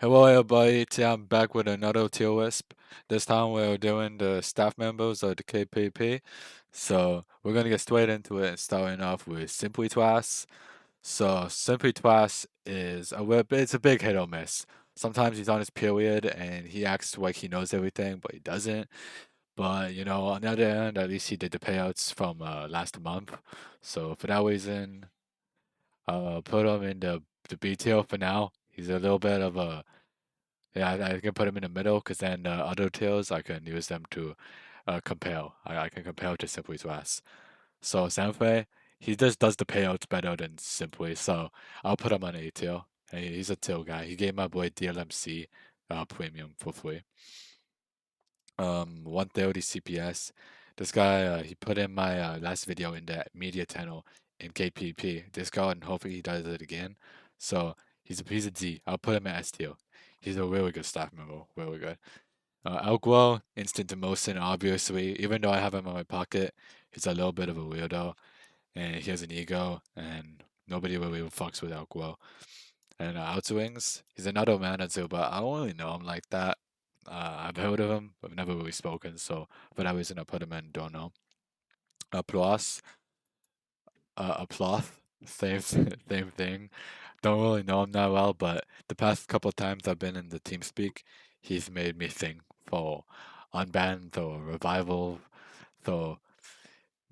Hello everybody, today I'm back with another tier Lisp. This time we're doing the staff members of the CavePvP. So we're gonna get straight into it, starting off with Simply Twice. So Simply Twice it's a big hit or miss. Sometimes he's on his period and he acts like he knows everything, but he doesn't. But on the other hand, at least he did the payouts from last month. So for that reason, put him in the B tier for now. He's a little bit of a yeah, I can put them in the middle because then other tiers I can use them to compare. I can compare to Simply Swass. So Sanfei, he just does the payouts better than Simply, so I'll put him on A tier. Hey, he's a tier guy. He gave my boy DLMC premium for free. 130 CPS. This guy, he put in my last video in the media channel in KPP. Discord, and hopefully he does it again. So he's a D. I'll put him at S tier. He's a really good staff member, really good. Outgrow, instant emotion, obviously. Even though I have him in my pocket, he's a little bit of a weirdo, and he has an ego, and nobody really fucks with Outgrow. And Outswings, he's another manager, but I don't really know him like that. I've heard of him, but I've never really spoken, so for that reason I put him in, don't know. Plus, Applause, same same thing. Don't really know him that well, but the past couple of times I've been in the TeamSpeak, he's made me sing for unbanned or revival. So,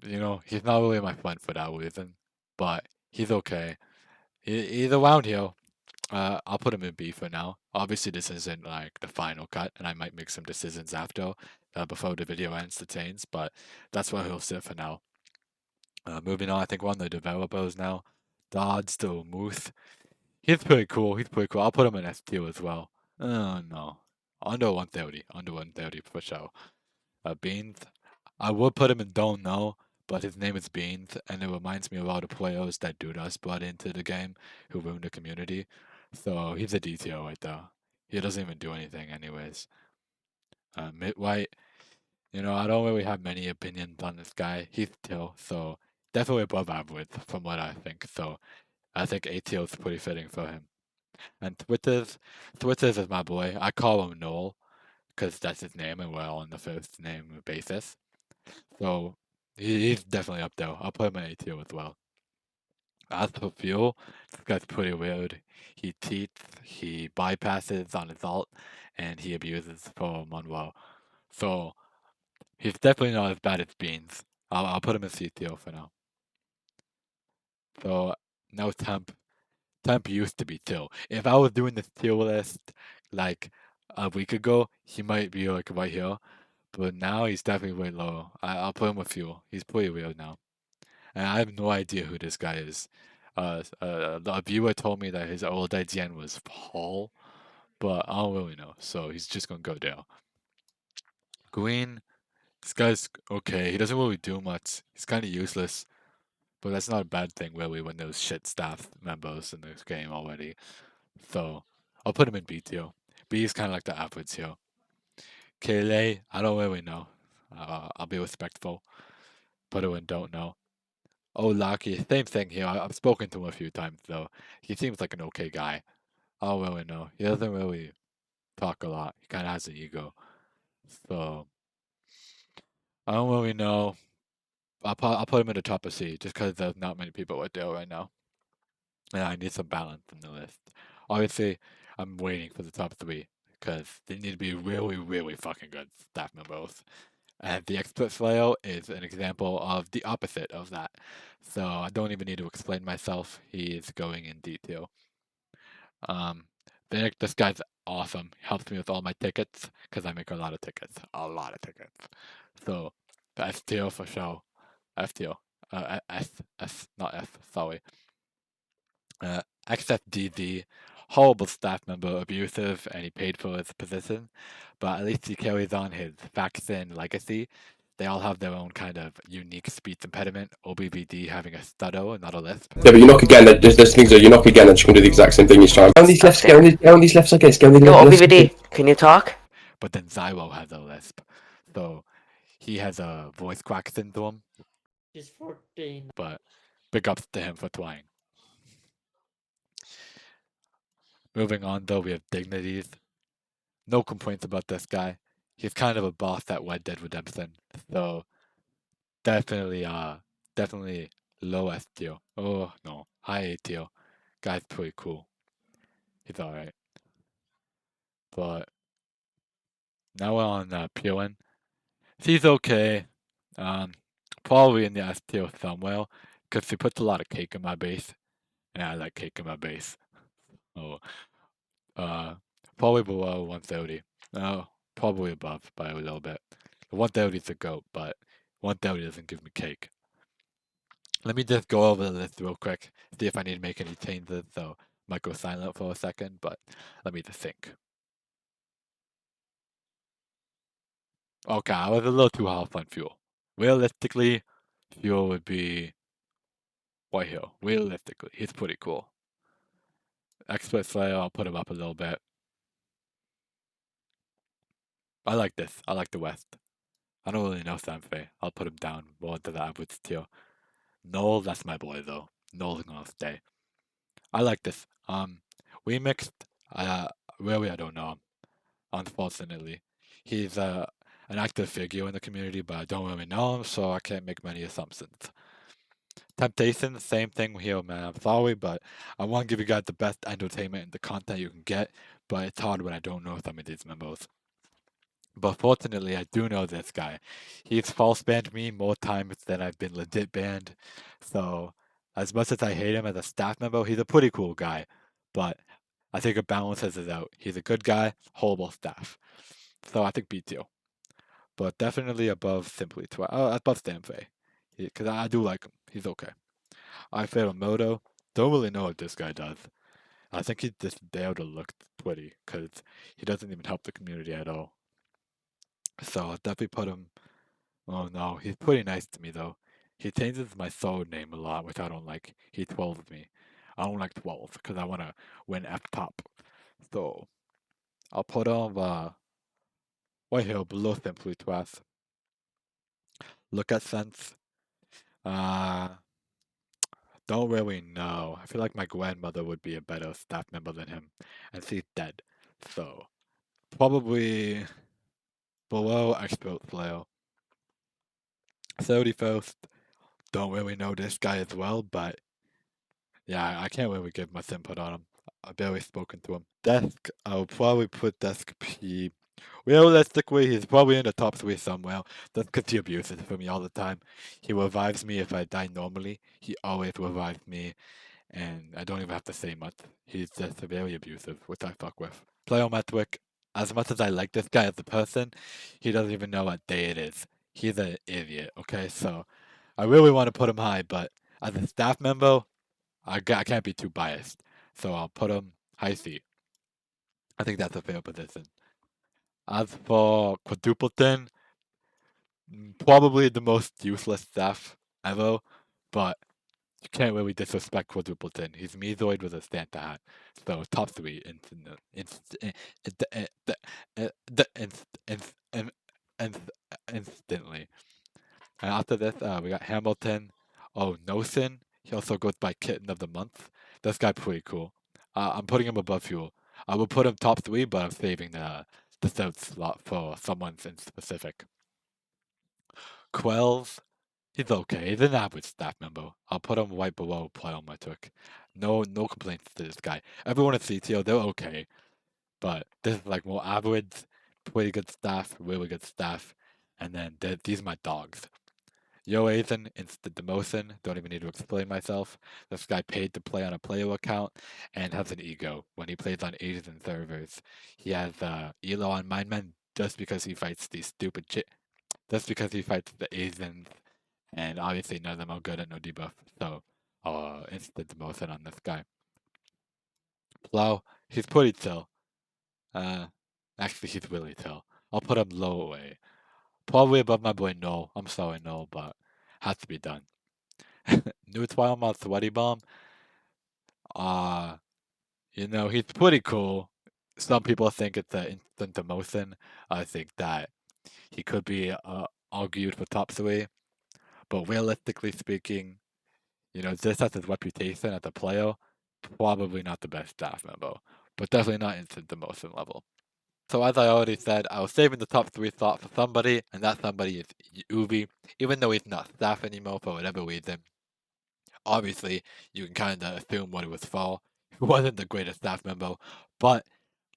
he's not really my friend for that reason, but he's okay. He's around here. I'll put him in B for now. Obviously, this isn't like the final cut, and I might make some decisions after, before the video ends to change, but that's where he'll sit for now. Moving on, I think we're on the developers now. Dodds to Muth. He's pretty cool. He's pretty cool. I'll put him in S tier as well. No. Under 130. Under 130 for sure. Beans. I would put him in Don't Know, but his name is Beans, and it reminds me of all the players that Dudas brought into the game who ruined the community. So he's a D tier right there. He doesn't even do anything anyways. Mid-white. I don't really have many opinions on this guy. He's tier, so definitely above average from what I think. So I think A tier is pretty fitting for him. And Twitters is my boy. I call him Noel because that's his name and we're on the first name basis. So he's definitely up there. I'll put him in A tier as well. As for Fuel, this guy's pretty weird. He cheats, he bypasses on his ult, and he abuses for Monroe. So he's definitely not as bad as Beans. I'll put him in C tier for now. So now Temp used to be tier. If I was doing this tier list like a week ago, he might be like right here. But now he's definitely way low. I'll put him with Fuel. He's pretty weird now. And I have no idea who this guy is. A viewer told me that his old IGN was Paul, but I don't really know. So he's just gonna go there. Green, this guy's okay. He doesn't really do much. He's kind of useless, but that's not a bad thing really when there's shit staff members in this game already. So I'll put him in B tier. B is kind of like the average here. Kaylee, I don't really know. I'll be respectful. Put it in don't know. Oh, Lucky, same thing here. I've spoken to him a few times though. He seems like an okay guy. I don't really know. He doesn't really talk a lot. He kind of has an ego. So I don't really know. I'll put him in the top of C just because there's not many people out there right now. And I need some balance in the list. Obviously, I'm waiting for the top three because they need to be really, really fucking good staff members. And the expert Slayer is an example of the opposite of that. So I don't even need to explain myself. He is going in detail. Um, this guy's awesome. He helps me with all my tickets because I make a lot of tickets. A lot of tickets. So S tier for sure. F tier. Not F, sorry. XFDD, horrible staff member, abusive, and he paid for his position, but at least he carries on his faction legacy. They all have their own kind of unique speech impediment, OBVD having a stutter and not a lisp. Yeah, but you knock again, there's things that you knock again and she can do the exact same thing each time. Get on these lefts, get on these lefts, I guess, get on these Yo, lefts. OBVD, can you talk? But then Zylo has a lisp, so he has a voice crack syndrome, He's 14. but big ups to him for trying. Moving on though, we have dignities. No complaints about this guy. He's kind of a boss at Red Dead Redemption, so definitely low S tier. Oh no, high A tier. Guy's pretty cool. He's alright. But now we're on Peelin. He's okay. Um, Probably in the S tier somewhere, because he puts a lot of cake in my base, and I like cake in my base. Oh, uh, probably below 130. No, probably above by a little bit. 130 is a goat, but 130 doesn't give me cake. Let me just go over this real quick, see if I need to make any changes, so might go silent for a second, but let me just think. Okay, I was a little too hard on fuel. Realistically, fuel would be White Hill. Realistically, he's pretty cool. Expert Slayer, I'll put him up a little bit. I like this. I like the West. I don't really know Sanfei. I'll put him down more to the average tier. Noel, that's my boy though. Noel's gonna stay. I like this. We mixed. Really, I don't know him. Unfortunately, he's an active figure in the community, but I don't really know him, so I can't make many assumptions. Temptation, same thing here, man. I'm sorry, but I want to give you guys the best entertainment and the content you can get, but it's hard when I don't know some of these members. But fortunately, I do know this guy. He's false banned me more times than I've been legit banned. So, as much as I hate him as a staff member, he's a pretty cool guy. But I think it balances it out. He's a good guy, horrible staff. So I think B tier. But definitely above Simply Twi. Above Stanfei. Because I do like him. He's okay. I fail Moto. Don't really know what this guy does. I think he's just there to look twitty, because he doesn't even help the community at all. So I'll definitely put him. Oh no, he's pretty nice to me though. He changes my sword name a lot, which I don't like. He 12s me. I don't like 12 because I want to win F top. So I'll put him right here below Simply Twice. Look at sense. Uh, don't really know. I feel like my grandmother would be a better staff member than him, and she's dead. So probably below Expert Slayer. 31st. Don't really know this guy as well, but yeah, I can't really give much input on him. I've barely spoken to him. Desk, I'll probably put Desk P. Realistically, he's probably in the top 3 somewhere. That's because he abuses for me all the time. He revives me if I die normally. He always revives me, and I don't even have to say much. He's just very abusive, which I fuck with. Plyometric, as much as I like this guy as a person, he doesn't even know what day it is. He's an idiot, okay? So, I really want to put him high, but as a staff member, I can't be too biased. So I'll put him high C. I think that's a fair position. As for Quadrupleton, probably the most useless staff ever, but you can't really disrespect Quadrupleton. He's Mezoid with a Santa hat. So top 3 instantly. And after this, we got Hamilton. Oh, Nosen. He also goes by Kitten of the Month. This guy pretty cool. I'm putting him above Fuel. I will put him top 3, but I'm saving the third slot for someone in specific. Quells. He's okay. He's an average staff member. I'll put him right below Plyometric. No complaints to this guy. Everyone at CTO, they're okay. But this is like more average, pretty good staff, really good staff. And then these are my dogs. Yo Aizen, instant demotion, don't even need to explain myself. This guy paid to play on a player account and has an ego. When he plays on Asian servers, he has Elo on Mindmen just because he fights these stupid just because he fights the Asians, and obviously none of them are good at no debuff, so instant demotion on this guy. Plow, he's pretty chill. Actually he's really chill. I'll put him low away. Probably above my boy No. I'm sorry, No, but has to be done. New Twilight Sweaty Bomb. Uh, he's pretty cool. Some people think it's an instant demotion. I think that he could be argued for top 3. But realistically speaking, just as his reputation as a player, probably not the best staff member. but definitely not instant demotion level. So as I already said, I was saving the top 3 slots for somebody, and that somebody is Uvi, even though he's not staff anymore for whatever reason. Obviously, you can kind of assume what it was for. He wasn't the greatest staff member, but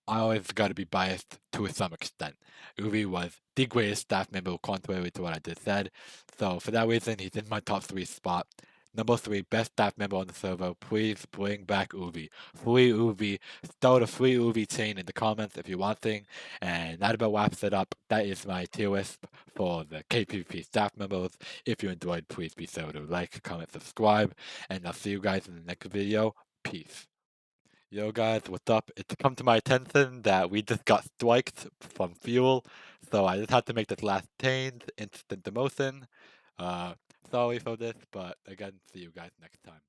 I always got to be biased to some extent. Uvi was the greatest staff member, contrary to what I just said. So for that reason, he's in my top 3 spot. Number 3, best staff member on the server. Please bring back Uvi. Free Uvi. Start a free Uvi chain in the comments if you're watching. And that about wraps it up. That is my tier list for the CavePvP staff members. If you enjoyed, please be sure to like, comment, subscribe. And I'll see you guys in the next video. Peace. Yo guys, what's up? It's come to my attention that we just got striked from fuel, so I just had to make this last change, instant demotion. Sorry for this, but again, see you guys next time.